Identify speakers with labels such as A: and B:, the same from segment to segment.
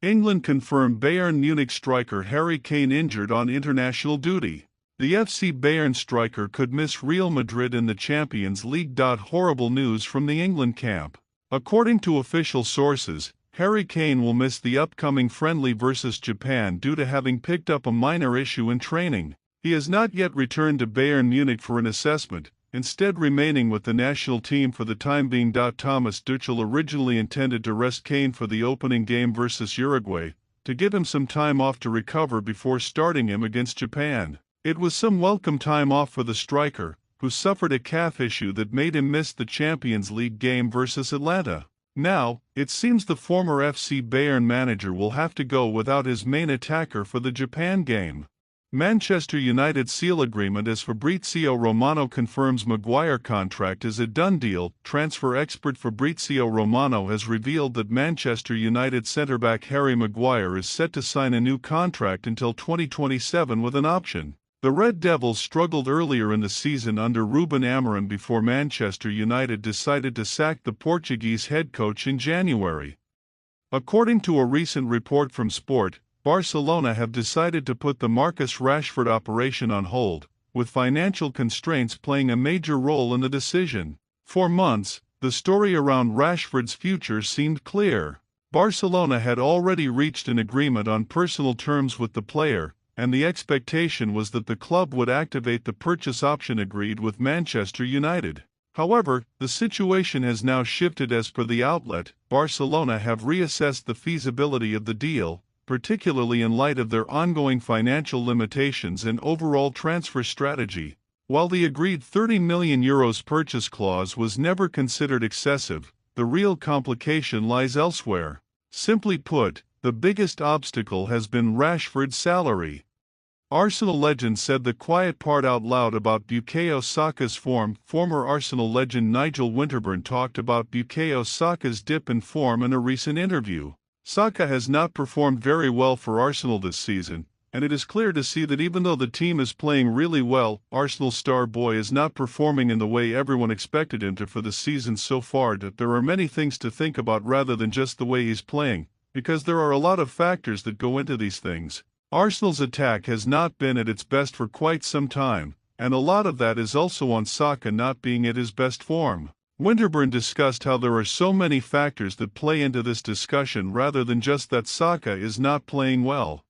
A: England confirmed Bayern Munich striker Harry Kane injured on international duty. The FC Bayern striker could miss Real Madrid in the Champions League. Horrible news from the England camp. According to official sources, Harry Kane will miss the upcoming friendly versus Japan due to having picked up a minor issue in training. He has not yet returned to Bayern Munich for an assessment, instead remaining with the national team for the time being. Thomas Tuchel originally intended to rest Kane for the opening game versus Uruguay, to give him some time off to recover before starting him against Japan. It was some welcome time off for the striker, who suffered a calf issue that made him miss the Champions League game versus Atlanta. Now, it seems the former FC Bayern manager will have to go without his main attacker for the Japan game. Manchester United seal agreement as Fabrizio Romano confirms Maguire contract is a done deal. Transfer expert Fabrizio Romano has revealed that Manchester United centre-back Harry Maguire is set to sign a new contract until 2027 with an option. The Red Devils struggled earlier in the season under Ruben Amorim before Manchester United decided to sack the Portuguese head coach in January. According to a recent report from Sport, Barcelona have decided to put the Marcus Rashford operation on hold, with financial constraints playing a major role in the decision. For months, the story around Rashford's future seemed clear. Barcelona had already reached an agreement on personal terms with the player, and the expectation was that the club would activate the purchase option agreed with Manchester United. However, the situation has now shifted. As per the outlet, Barcelona have reassessed the feasibility of the deal, particularly in light of their ongoing financial limitations and overall transfer strategy. While the agreed €30 million purchase clause was never considered excessive, the real complication lies elsewhere. Simply put, the biggest obstacle has been Rashford's salary. Arsenal legend said the quiet part out loud about Bukayo Saka's form. Former Arsenal legend Nigel Winterburn talked about Bukayo Saka's dip in form in a recent interview. Saka has not performed very well for Arsenal this season, and it is clear to see that even though the team is playing really well, Arsenal star boy is not performing in the way everyone expected him to for the season so far. That there are many things to think about rather than just the way he's playing, because there are a lot of factors that go into these things. Arsenal's attack has not been at its best for quite some time, and a lot of that is also on Saka not being at his best form. Winterburn discussed how there are so many factors that play into this discussion rather than just that Saka is not playing well.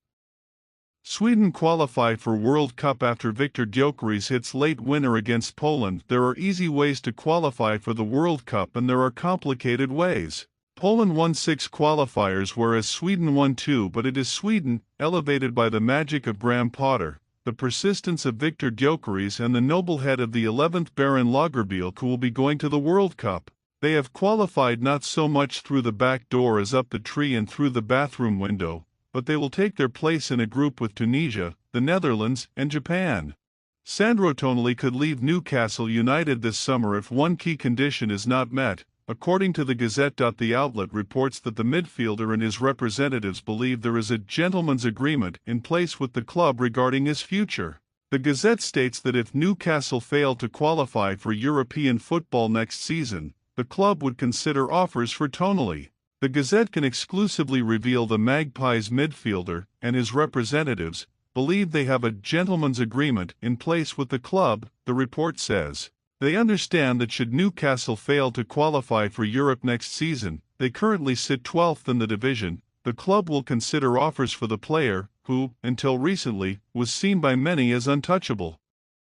A: Sweden qualified for World Cup after Viktor Gyökeres hits late winner against Poland. There are easy ways to qualify for the World Cup and there are complicated ways. Poland won 6 qualifiers whereas Sweden won 2, but it is Sweden, elevated by the magic of Graham Potter, the persistence of Viktor Gyökeres and the noble head of the 11th Baron Lagerbielke, who will be going to the World Cup. They have qualified not so much through the back door as up the tree and through the bathroom window, but they will take their place in a group with Tunisia, the Netherlands, and Japan. Sandro Tonali could leave Newcastle United this summer if one key condition is not met. According to the Gazette. The outlet reports that the midfielder and his representatives believe there is a gentleman's agreement in place with the club regarding his future. The Gazette states that if Newcastle failed to qualify for European football next season, the club would consider offers for Tonali. The Gazette can exclusively reveal the Magpies midfielder and his representatives believe they have a gentleman's agreement in place with the club, the report says. They understand that should Newcastle fail to qualify for Europe next season, they currently sit 12th in the division, the club will consider offers for the player, who, until recently, was seen by many as untouchable.